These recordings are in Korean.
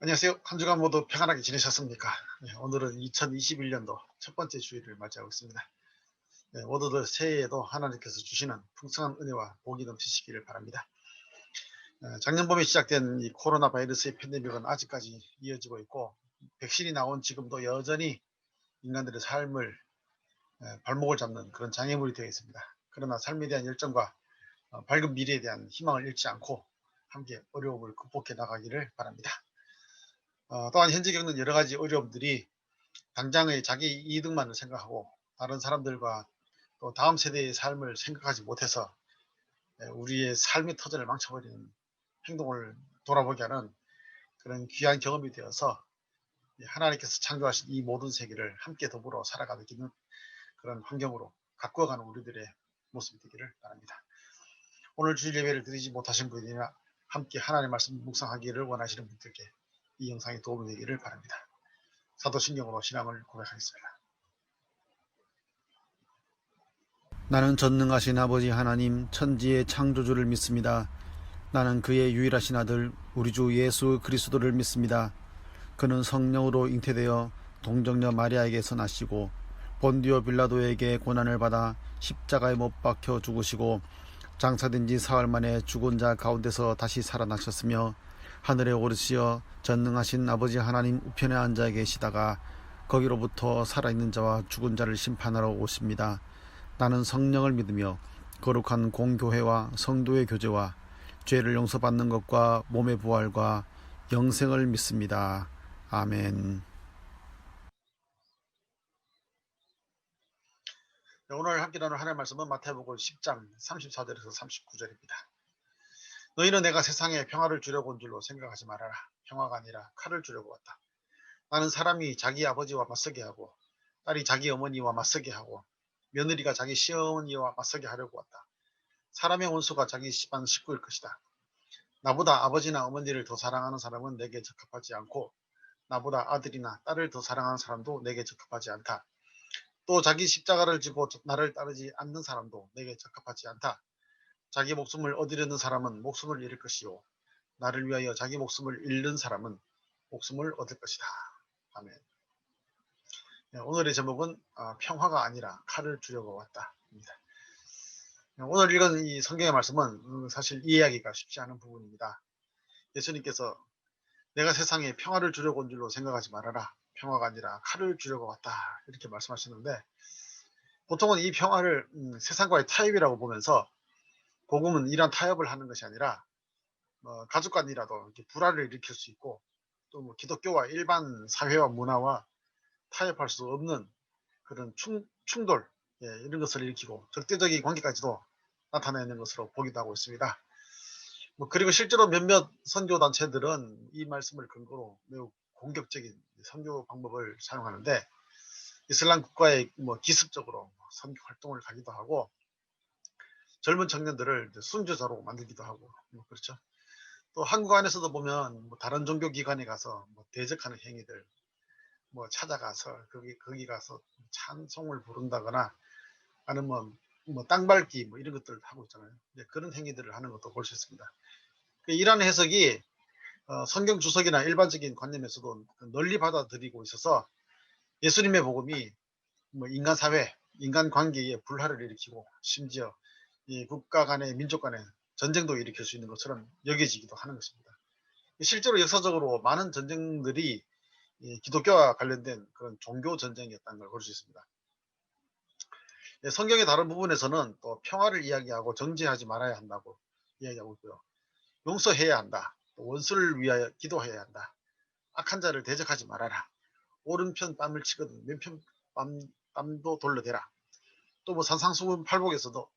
안녕하세요. 한 주간 모두 평안하게 지내셨습니까? 네, 오늘은 2021년도 첫 번째 주일을 맞이하고 있습니다. 네, 모두들 새해에도 하나님께서 주시는 풍성한 은혜와 복이 넘치시기를 바랍니다. 작년 봄에 시작된 이 코로나 바이러스의 팬데믹은 아직까지 이어지고 있고, 백신이 나온 지금도 여전히 인간들의 삶을 발목을 잡는 그런 장애물이 되어 있습니다. 그러나 삶에 대한 열정과 밝은 미래에 대한 희망을 잃지 않고 함께 어려움을 극복해 나가기를 바랍니다. 또한 현재 겪는 여러 가지 어려움들이 당장의 자기 이득만을 생각하고 다른 사람들과 또 다음 세대의 삶을 생각하지 못해서 우리의 삶의 터전을 망쳐버리는 행동을 돌아보게 하는 그런 귀한 경험이 되어서 하나님께서 창조하신 이 모든 세계를 함께 더불어 살아가는 그런 환경으로 가꾸어가는 우리들의 모습이 되기를 바랍니다. 오늘 주일 예배를 드리지 못하신 분이나 함께 하나님의 말씀 묵상하기를 원하시는 분들께 이 영상이 도움이 되기를 바랍니다. 사도신경으로 신앙을 고백하겠습니다. 나는 전능하신 아버지 하나님 천지의 창조주를 믿습니다. 나는 그의 유일하신 아들 우리 주 예수 그리스도를 믿습니다. 그는 성령으로 잉태되어 동정녀 마리아에게서 나시고 본디오 빌라도에게 고난을 받아 십자가에 못 박혀 죽으시고 장사된 지 사흘 만에 죽은 자 가운데서 다시 살아나셨으며 하늘에 오르시어 전능하신 아버지 하나님 우편에 앉아 계시다가 거기로부터 살아있는 자와 죽은 자를 심판하러 오십니다. 나는 성령을 믿으며 거룩한 공교회와 성도의 교제와 죄를 용서받는 것과 몸의 부활과 영생을 믿습니다. 아멘. 오늘 함께 나눌 하나님의 말씀은 마태복음 10장 34절에서 39절입니다. 너희는 내가 세상에 평화를 주려고 온 줄로 생각하지 말아라. 평화가 아니라 칼을 주려고 왔다. 나는 사람이 자기 아버지와 맞서게 하고 딸이 자기 어머니와 맞서게 하고 며느리가 자기 시어머니와 맞서게 하려고 왔다. 사람의 원수가 자기 집안 식구일 것이다. 나보다 아버지나 어머니를 더 사랑하는 사람은 내게 적합하지 않고 나보다 아들이나 딸을 더 사랑하는 사람도 내게 적합하지 않다. 또 자기 십자가를 지고 나를 따르지 않는 사람도 내게 적합하지 않다. 자기 목숨을 얻으려는 사람은 목숨을 잃을 것이요 나를 위하여 자기 목숨을 잃는 사람은 목숨을 얻을 것이다. 아멘. 네, 오늘의 제목은 평화가 아니라 칼을 주려고 왔다입니다. 오늘 읽은 이 성경의 말씀은 사실 이해하기가 쉽지 않은 부분입니다. 예수님께서 내가 세상에 평화를 주려고 온 줄로 생각하지 말아라. 평화가 아니라 칼을 주려고 왔다. 이렇게 말씀하시는데 보통은 이 평화를 세상과의 타협이라고 보면서 복음은 이런 타협을 하는 것이 아니라 가족 간이라도 이렇게 불화를 일으킬 수 있고 또 기독교와 일반 사회와 문화와 타협할 수 없는 그런 충돌 이런 것을 일으키고 적대적인 관계까지도 나타내는 것으로 보기도 하고 있습니다. 그리고 실제로 몇몇 선교 단체들은 이 말씀을 근거로 매우 공격적인 선교 방법을 사용하는데 이슬람 국가에 기습적으로 선교 활동을 가기도 하고 젊은 청년들을 순교자로 만들기도 하고 그렇죠. 또 한국 안에서도 보면 다른 종교 기관에 가서 대적하는 행위들 찾아가서 거기 가서 찬송을 부른다거나 아니면 땅 밟기 이런 것들을 하고 있잖아요. 그런 행위들을 하는 것도 볼 수 있습니다. 이러한 해석이 성경 주석이나 일반적인 관념에서도 널리 받아들이고 있어서 예수님의 복음이 인간 사회, 인간 관계에 불화를 일으키고 심지어 이 국가 간의 민족 간의 전쟁도 일으킬 수 있는 것처럼 여겨지기도 하는 것입니다. 실제로 역사적으로 많은 전쟁들이 기독교와 관련된 그런 종교 전쟁이었다는 걸 볼 수 있습니다. 성경의 다른 부분에서는 또 평화를 이야기하고 정죄하지 말아야 한다고 이야기하고 있고요. 용서해야 한다. 또 원수를 위하여 기도해야 한다. 악한 자를 대적하지 말아라. 오른편 뺨을 치거든 왼편 뺨도 돌려대라. 또 산상수훈 팔복에서도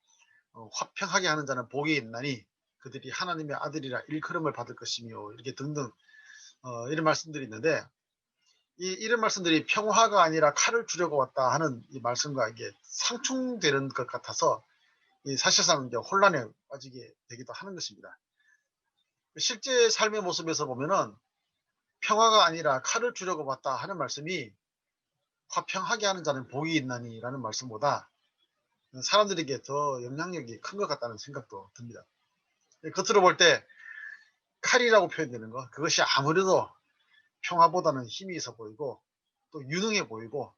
화평하게 하는 자는 복이 있나니 그들이 하나님의 아들이라 일컬음을 받을 것이며 이렇게 등등 이런 말씀들이 있는데 이런 말씀들이 평화가 아니라 칼을 주려고 왔다 하는 이 말씀과 이게 상충되는 것 같아서 사실상 이제 혼란에 빠지게 되기도 하는 것입니다. 실제 삶의 모습에서 보면은 평화가 아니라 칼을 주려고 왔다 하는 말씀이 화평하게 하는 자는 복이 있나니라는 말씀보다 사람들에게 더 영향력이 큰 것 같다는 생각도 듭니다. 겉으로 볼 때 칼이라고 표현되는 것 그것이 아무래도 평화보다는 힘이 있어 보이고 또 유능해 보이고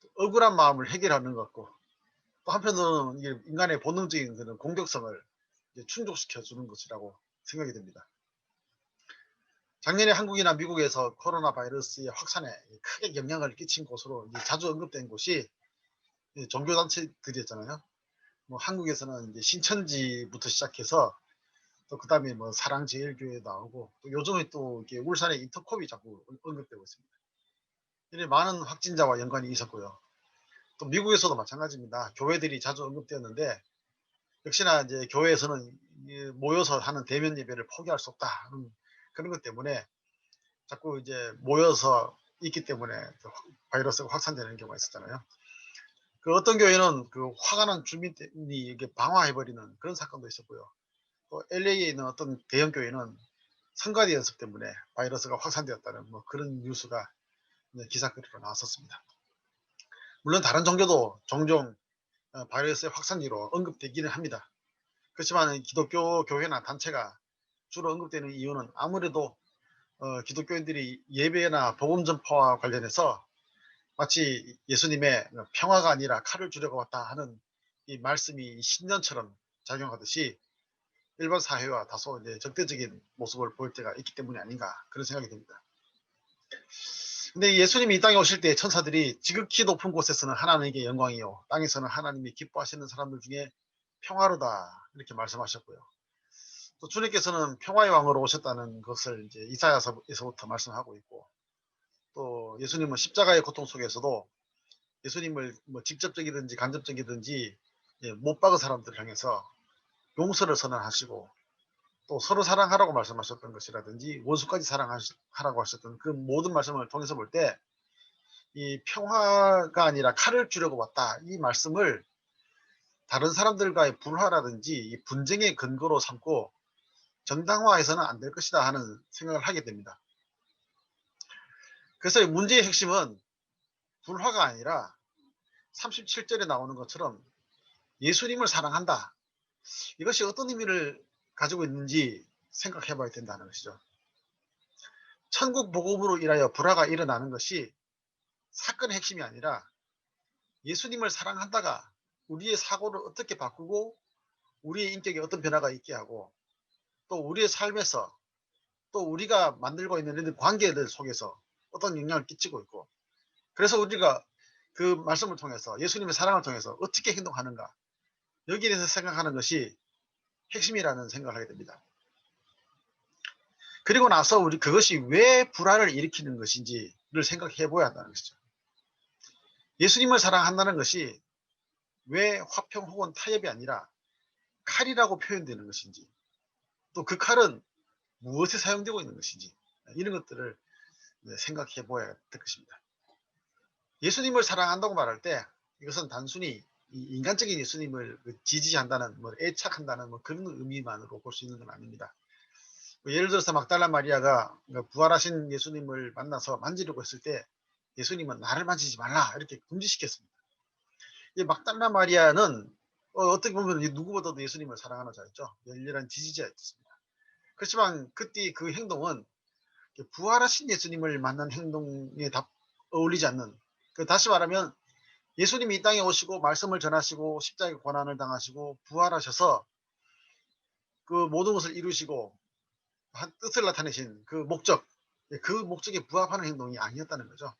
또 억울한 마음을 해결하는 것 같고 또 한편으로는 이게 인간의 본능적인 그런 공격성을 이제 충족시켜 주는 것이라고 생각이 됩니다. 작년에 한국이나 미국에서 코로나 바이러스의 확산에 크게 영향을 끼친 곳으로 이제 자주 언급된 곳이 종교단체들이었잖아요. 뭐 한국에서는 이제 신천지부터 시작해서 또 그다음에 뭐 사랑제일교회 나오고 또 요즘에 또 이렇게 울산의 인터콥이 자꾸 언급되고 있습니다. 이런 많은 확진자와 연관이 있었고요. 또 미국에서도 마찬가지입니다. 교회들이 자주 언급되었는데 역시나 이제 교회에서는 모여서 하는 대면 예배를 포기할 수 없다 하는 그런 것 때문에 자꾸 이제 모여서 있기 때문에 바이러스가 확산되는 경우가 있었잖아요. 그 어떤 교회는 그 화가 난 주민이 이게 방화해버리는 그런 사건도 있었고요. 또 LA에 있는 어떤 대형 교회는 성가대 연습 때문에 바이러스가 확산되었다는 뭐 그런 뉴스가 기사거리로 나왔었습니다. 물론 다른 종교도 종종 바이러스의 확산지로 언급되기는 합니다. 그렇지만 기독교 교회나 단체가 주로 언급되는 이유는 아무래도 기독교인들이 예배나 복음 전파와 관련해서 마치 예수님의 평화가 아니라 칼을 주려고 왔다 하는 이 말씀이 신년처럼 작용하듯이 일반 사회와 다소 이제 적대적인 모습을 보일 때가 있기 때문이 아닌가 그런 생각이 듭니다. 근데 예수님이 이 땅에 오실 때 천사들이 지극히 높은 곳에서는 하나님께 영광이요 땅에서는 하나님이 기뻐하시는 사람들 중에 평화로다 이렇게 말씀하셨고요. 또 주님께서는 평화의 왕으로 오셨다는 것을 이제 이사야서에서부터 말씀하고 있고 또 예수님은 십자가의 고통 속에서도 예수님을 뭐 직접적이든지 간접적이든지 못 박은 사람들을 향해서 용서를 선언하시고 또 서로 사랑하라고 말씀하셨던 것이라든지 원수까지 사랑하라고 하셨던 그 모든 말씀을 통해서 볼 때 이 평화가 아니라 칼을 주려고 왔다 이 말씀을 다른 사람들과의 불화라든지 이 분쟁의 근거로 삼고 정당화해서는 안 될 것이다 하는 생각을 하게 됩니다. 그래서 문제의 핵심은 불화가 아니라 37절에 나오는 것처럼 예수님을 사랑한다. 이것이 어떤 의미를 가지고 있는지 생각해 봐야 된다는 것이죠. 천국 복음으로 인하여 불화가 일어나는 것이 사건의 핵심이 아니라 예수님을 사랑한다가 우리의 사고를 어떻게 바꾸고 우리의 인격에 어떤 변화가 있게 하고 또 우리의 삶에서 또 우리가 만들고 있는 이런 관계들 속에서 어떤 영향을 끼치고 있고 그래서 우리가 그 말씀을 통해서 예수님의 사랑을 통해서 어떻게 행동하는가 여기에 대해서 생각하는 것이 핵심이라는 생각을 하게 됩니다. 그리고 나서 우리 그것이 왜 불화를 일으키는 것인지를 생각해 보아야 한다는 것이죠. 예수님을 사랑한다는 것이 왜 화평 혹은 타협이 아니라 칼이라고 표현되는 것인지 또 그 칼은 무엇에 사용되고 있는 것인지 이런 것들을 생각해 보아야 될 것입니다. 예수님을 사랑한다고 말할 때 이것은 단순히 인간적인 예수님을 지지한다는 뭐 애착한다는 뭐 그런 의미만으로 볼 수 있는 건 아닙니다. 예를 들어서 막달라 마리아가 부활하신 예수님을 만나서 만지려고 했을 때 예수님은 나를 만지지 말라 이렇게 금지시켰습니다. 이 막달라 마리아는 어떻게 보면 누구보다도 예수님을 사랑하는 자였죠. 열렬한 지지자였습니다. 그렇지만 그때 그 행동은 부활하신 예수님을 만난 행동에 어울리지 않는 다시 말하면 예수님이 이 땅에 오시고 말씀을 전하시고 십자가의 고난을 당하시고 부활하셔서 그 모든 것을 이루시고 뜻을 나타내신 그 목적 그 목적에 부합하는 행동이 아니었다는 거죠.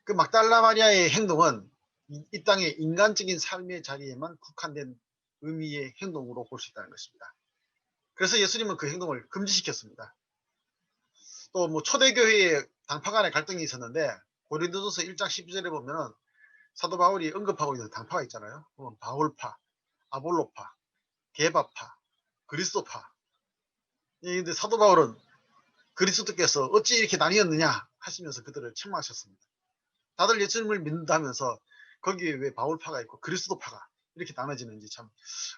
그 막달라 마리아의 행동은 이 땅의 인간적인 삶의 자리에만 국한된 의미의 행동으로 볼 수 있다는 것입니다. 그래서 예수님은 그 행동을 금지시켰습니다. 또 뭐 초대교회의 당파 간의 갈등이 있었는데 고린도전서 1장 12절에 보면은 사도 바울이 언급하고 있는 당파가 있잖아요. 바울파, 아볼로파, 게바파, 그리스도파. 근데 사도 바울은 그리스도께서 어찌 이렇게 나뉘었느냐 하시면서 그들을 책망하셨습니다. 다들 예수님을 믿는다면서 거기에 왜 바울파가 있고 그리스도파가 이렇게 나눠지는지 참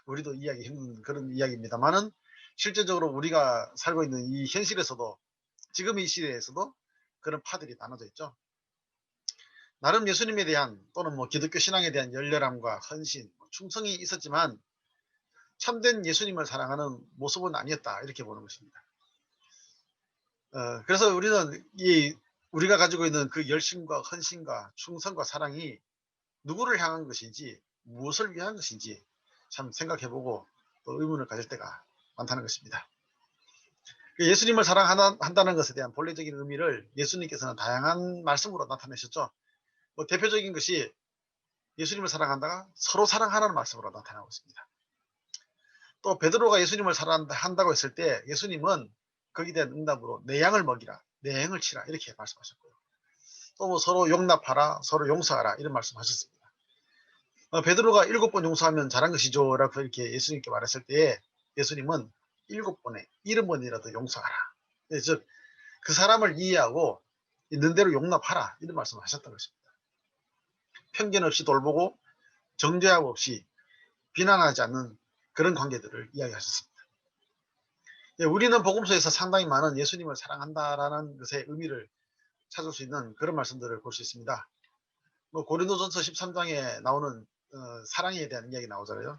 우리도 이해하기 힘든 그런 이야기입니다만은 실제적으로 우리가 살고 있는 이 현실에서도 지금 이 시대에서도 그런 파들이 나눠져 있죠. 나름 예수님에 대한 또는 뭐 기독교 신앙에 대한 열렬함과 헌신, 충성이 있었지만 참된 예수님을 사랑하는 모습은 아니었다 이렇게 보는 것입니다. 그래서 우리는 우리가 가지고 있는 그 열심과 헌신과 충성과 사랑이 누구를 향한 것인지 무엇을 위한 것인지 참 생각해보고 또 의문을 가질 때가 많다는 것입니다. 예수님을 사랑한다는 것에 대한 본래적인 의미를 예수님께서는 다양한 말씀으로 나타내셨죠. 뭐 대표적인 것이 예수님을 사랑한다가 서로 사랑하라는 말씀으로 나타나고 있습니다. 또 베드로가 예수님을 사랑한다고 했을 때 예수님은 거기에 대한 응답으로 내 양을 먹이라, 내 양을 치라 이렇게 말씀하셨고요. 또 뭐 서로 용납하라, 서로 용서하라 이런 말씀하셨습니다. 베드로가 7번 용서하면 잘한 것이죠 라고 이렇게 예수님께 말했을 때 예수님은 7번에 70번이라도 용서하라. 즉 그 사람을 이해하고 있는 대로 용납하라 이런 말씀을 하셨던 것입니다. 편견 없이 돌보고 정죄함 없이 비난하지 않는 그런 관계들을 이야기하셨습니다. 우리는 복음서에서 상당히 많은 예수님을 사랑한다라는 것의 의미를 찾을 수 있는 그런 말씀들을 볼 수 있습니다. 뭐 고린도전서 13장에 나오는 사랑에 대한 이야기 나오잖아요.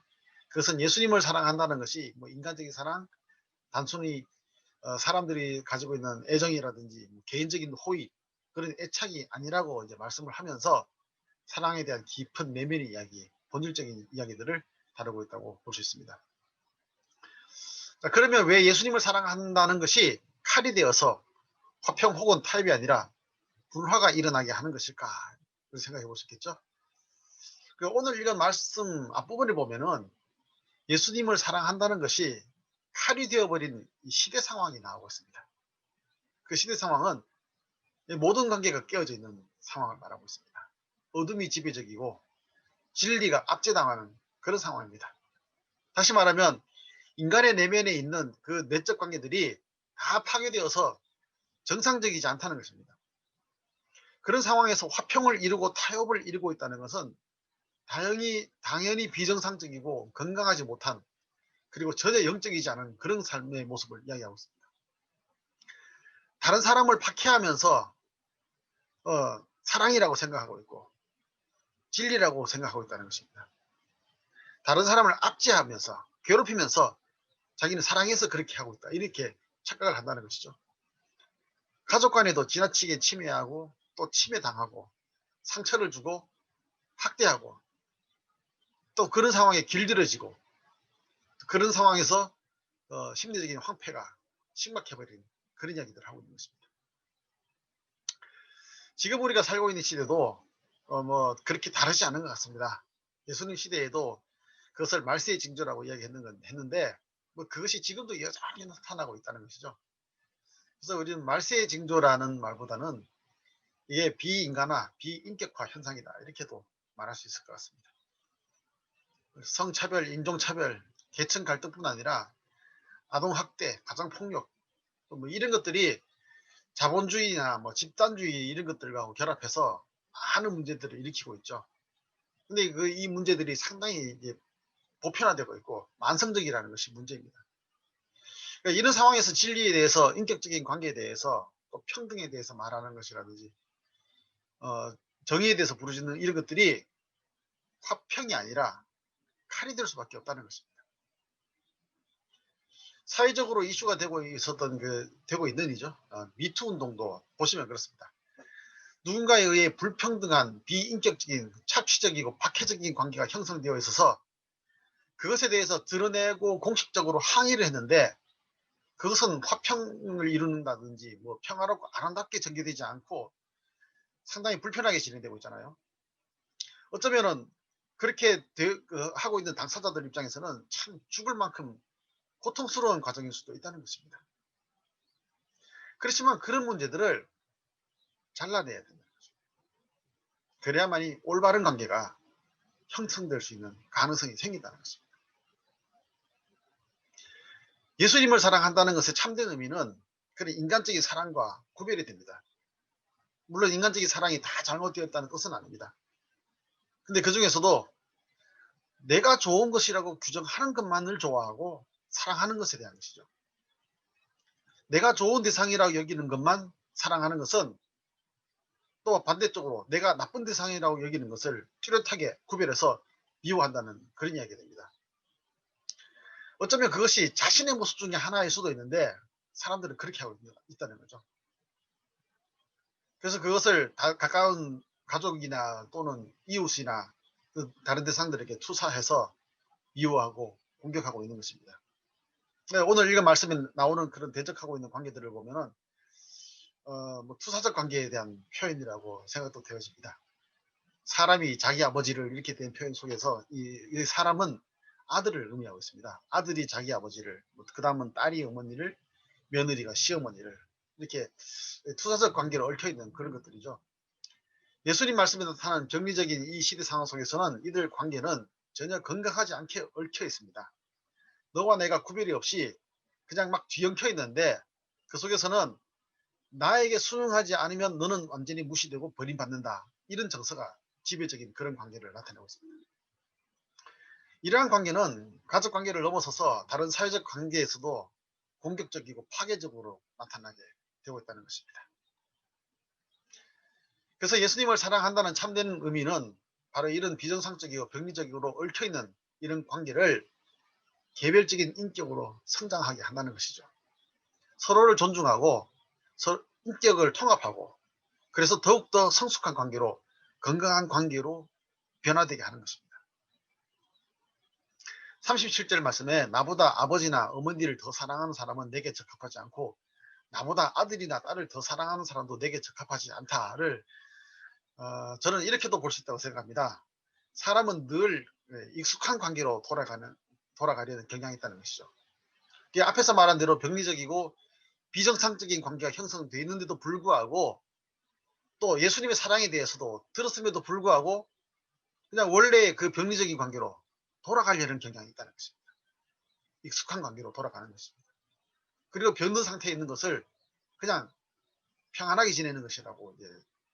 그것은 예수님을 사랑한다는 것이 뭐 인간적인 사랑, 단순히 사람들이 가지고 있는 애정이라든지 개인적인 호의 그런 애착이 아니라고 이제 말씀을 하면서 사랑에 대한 깊은 내면의 이야기, 본질적인 이야기들을 다루고 있다고 볼 수 있습니다. 자, 그러면 왜 예수님을 사랑한다는 것이 칼이 되어서 화평 혹은 타협이 아니라 불화가 일어나게 하는 것일까? 그렇게 생각해 볼 수 있겠죠. 오늘 읽은 말씀 앞부분에 보면은 예수님을 사랑한다는 것이 칼이 되어버린 시대 상황이 나오고 있습니다. 그 시대 상황은 모든 관계가 깨어져 있는 상황을 말하고 있습니다. 어둠이 지배적이고 진리가 압제당하는 그런 상황입니다. 다시 말하면 인간의 내면에 있는 그 내적 관계들이 다 파괴되어서 정상적이지 않다는 것입니다. 그런 상황에서 화평을 이루고 타협을 이루고 있다는 것은 당연히 비정상적이고 건강하지 못한 그리고 전혀 영적이지 않은 그런 삶의 모습을 이야기하고 있습니다. 다른 사람을 박해하면서 사랑이라고 생각하고 있고 진리라고 생각하고 있다는 것입니다. 다른 사람을 압제하면서 괴롭히면서 자기는 사랑해서 그렇게 하고 있다 이렇게 착각을 한다는 것이죠. 가족 간에도 지나치게 침해하고 또 침해당하고 상처를 주고 학대하고 또 그런 상황에 길들여지고 그런 상황에서 심리적인 황폐가 심각해버린 그런 이야기들을 하고 있는 것입니다. 지금 우리가 살고 있는 시대도 뭐 그렇게 다르지 않은 것 같습니다. 예수님 시대에도 그것을 말세의 징조라고 이야기했는데 뭐 그것이 지금도 여전히 나타나고 있다는 것이죠. 그래서 우리는 말세의 징조라는 말보다는 이게 비인간화, 비인격화 현상이다 이렇게도 말할 수 있을 것 같습니다. 성차별, 인종차별, 계층 갈등뿐 아니라 아동학대, 가정폭력 뭐 이런 것들이 자본주의나 뭐 집단주의 이런 것들과 결합해서 많은 문제들을 일으키고 있죠. 근데 이 문제들이 상당히 이제 보편화되고 있고 만성적이라는 것이 문제입니다. 그러니까 이런 상황에서 진리에 대해서 인격적인 관계에 대해서 또 평등에 대해서 말하는 것이라든지 정의에 대해서 부르짖는 이런 것들이 화평이 아니라 칼이 될 수밖에 없다는 것입니다. 사회적으로 이슈가 되고 되고 있는 이죠. 미투 운동도 보시면 그렇습니다. 누군가에 의해 불평등한 비인격적인 착취적이고 박해적인 관계가 형성되어 있어서 그것에 대해서 드러내고 공식적으로 항의를 했는데 그것은 화평을 이룬다든지 뭐 평화롭고 아름답게 전개되지 않고 상당히 불편하게 진행되고 있잖아요. 어쩌면은 그렇게 하고 있는 당사자들 입장에서는 참 죽을 만큼 고통스러운 과정일 수도 있다는 것입니다. 그렇지만 그런 문제들을 잘라내야 된다는 거죠. 그래야만이 올바른 관계가 형성될 수 있는 가능성이 생긴다는 것입니다. 예수님을 사랑한다는 것의 참된 의미는 그런 인간적인 사랑과 구별이 됩니다. 물론 인간적인 사랑이 다 잘못되었다는 뜻은 아닙니다. 근데 그 중에서도 내가 좋은 것이라고 규정하는 것만을 좋아하고 사랑하는 것에 대한 것이죠. 내가 좋은 대상이라고 여기는 것만 사랑하는 것은 또 반대쪽으로 내가 나쁜 대상이라고 여기는 것을 뚜렷하게 구별해서 미워한다는 그런 이야기가 됩니다. 어쩌면 그것이 자신의 모습 중에 하나일 수도 있는데 사람들은 그렇게 하고 있다는 거죠. 그래서 그것을 가까운 가족이나 또는 이웃이나 그 다른 대상들에게 투사해서 미워하고 공격하고 있는 것입니다. 오늘 읽은 말씀에 나오는 그런 대적하고 있는 관계들을 보면은 뭐 투사적 관계에 대한 표현이라고 생각도 되어집니다. 사람이 자기 아버지를 이렇게 된 표현 속에서 이 사람은 아들을 의미하고 있습니다. 아들이 자기 아버지를, 그 다음은 딸이 어머니를, 며느리가 시어머니를, 이렇게 투사적 관계로 얽혀 있는 그런 것들이죠. 예수님 말씀에 나타나는 병리적인 이 시대 상황 속에서는 이들 관계는 전혀 건강하지 않게 얽혀 있습니다. 너와 내가 구별이 없이 그냥 막 뒤엉켜 있는데 그 속에서는 나에게 순응하지 않으면 너는 완전히 무시되고 버림받는다. 이런 정서가 지배적인 그런 관계를 나타내고 있습니다. 이러한 관계는 가족 관계를 넘어서서 다른 사회적 관계에서도 공격적이고 파괴적으로 나타나게 되고 있다는 것입니다. 그래서 예수님을 사랑한다는 참된 의미는 바로 이런 비정상적이고 병리적으로 얽혀있는 이런 관계를 개별적인 인격으로 성장하게 한다는 것이죠. 서로를 존중하고 인격을 통합하고 그래서 더욱더 성숙한 관계로 건강한 관계로 변화되게 하는 것입니다. 37절 말씀에 나보다 아버지나 어머니를 더 사랑하는 사람은 내게 적합하지 않고 나보다 아들이나 딸을 더 사랑하는 사람도 내게 적합하지 않다를 저는 이렇게도 볼 수 있다고 생각합니다. 사람은 늘 익숙한 관계로 돌아가려는 경향이 있다는 것이죠. 앞에서 말한 대로 병리적이고 비정상적인 관계가 형성되어 있는데도 불구하고 또 예수님의 사랑에 대해서도 들었음에도 불구하고 그냥 원래 그 병리적인 관계로 돌아가려는 경향이 있다는 것입니다. 익숙한 관계로 돌아가는 것입니다. 그리고 병든 상태에 있는 것을 그냥 평안하게 지내는 것이라고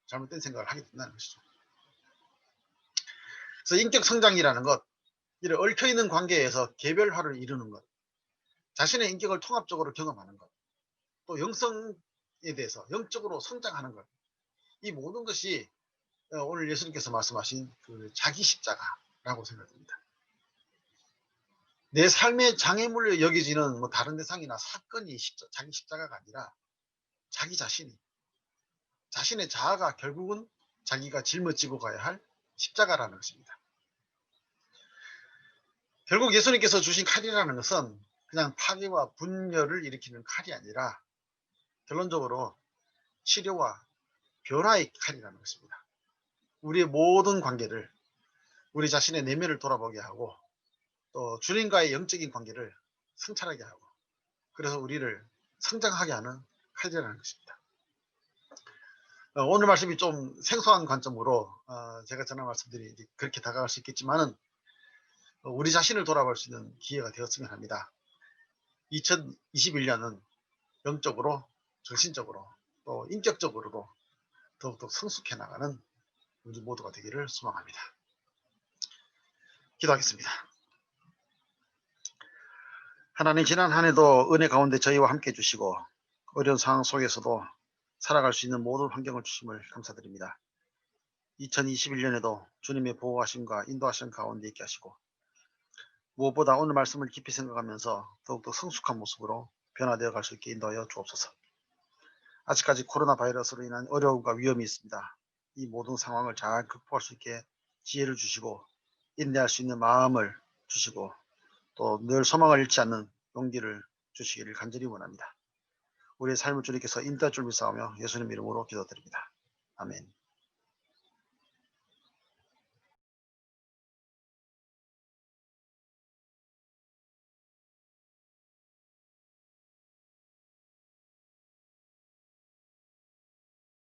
잘못된 생각을 하게 된다는 것이죠. 그래서 인격 성장이라는 것, 이런 얽혀있는 관계에서 개별화를 이루는 것, 자신의 인격을 통합적으로 경험하는 것, 또 영성에 대해서 영적으로 성장하는 것, 이 모든 것이 오늘 예수님께서 말씀하신 그 자기 십자가라고 생각됩니다. 내 삶의 장애물로 여겨지는 뭐 다른 대상이나 사건이 자기 십자가가 아니라 자기 자신의 자아가 결국은 자기가 짊어지고 가야 할 십자가라는 것입니다. 결국 예수님께서 주신 칼이라는 것은 그냥 파괴와 분열을 일으키는 칼이 아니라 결론적으로 치료와 변화의 칼이라는 것입니다. 우리의 모든 관계를, 우리 자신의 내면을 돌아보게 하고 또 주님과의 영적인 관계를 성찰하게 하고 그래서 우리를 성장하게 하는 칼이라는 것입니다. 오늘 말씀이 좀 생소한 관점으로 제가 전한 말씀들이 그렇게 다가갈 수 있겠지만은 우리 자신을 돌아볼 수 있는 기회가 되었으면 합니다. 2021년은 영적으로, 정신적으로, 또 인격적으로도 더욱더 성숙해 나가는 우리 모두가 되기를 소망합니다. 기도하겠습니다. 하나님, 지난 한 해도 은혜 가운데 저희와 함께 해주시고 어려운 상황 속에서도 살아갈 수 있는 모든 환경을 주심을 감사드립니다. 2021년에도 주님의 보호하심과 인도하심 가운데 있게 하시고 무엇보다 오늘 말씀을 깊이 생각하면서 더욱더 성숙한 모습으로 변화되어 갈 수 있게 인도하여 주옵소서. 아직까지 코로나 바이러스로 인한 어려움과 위험이 있습니다. 이 모든 상황을 잘 극복할 수 있게 지혜를 주시고 인내할 수 있는 마음을 주시고 또 늘 소망을 잃지 않는 용기를 주시기를 간절히 원합니다. 우리의 삶을 주님께서 인도할 줄 믿사오며 예수님 이름으로 기도드립니다. 아멘.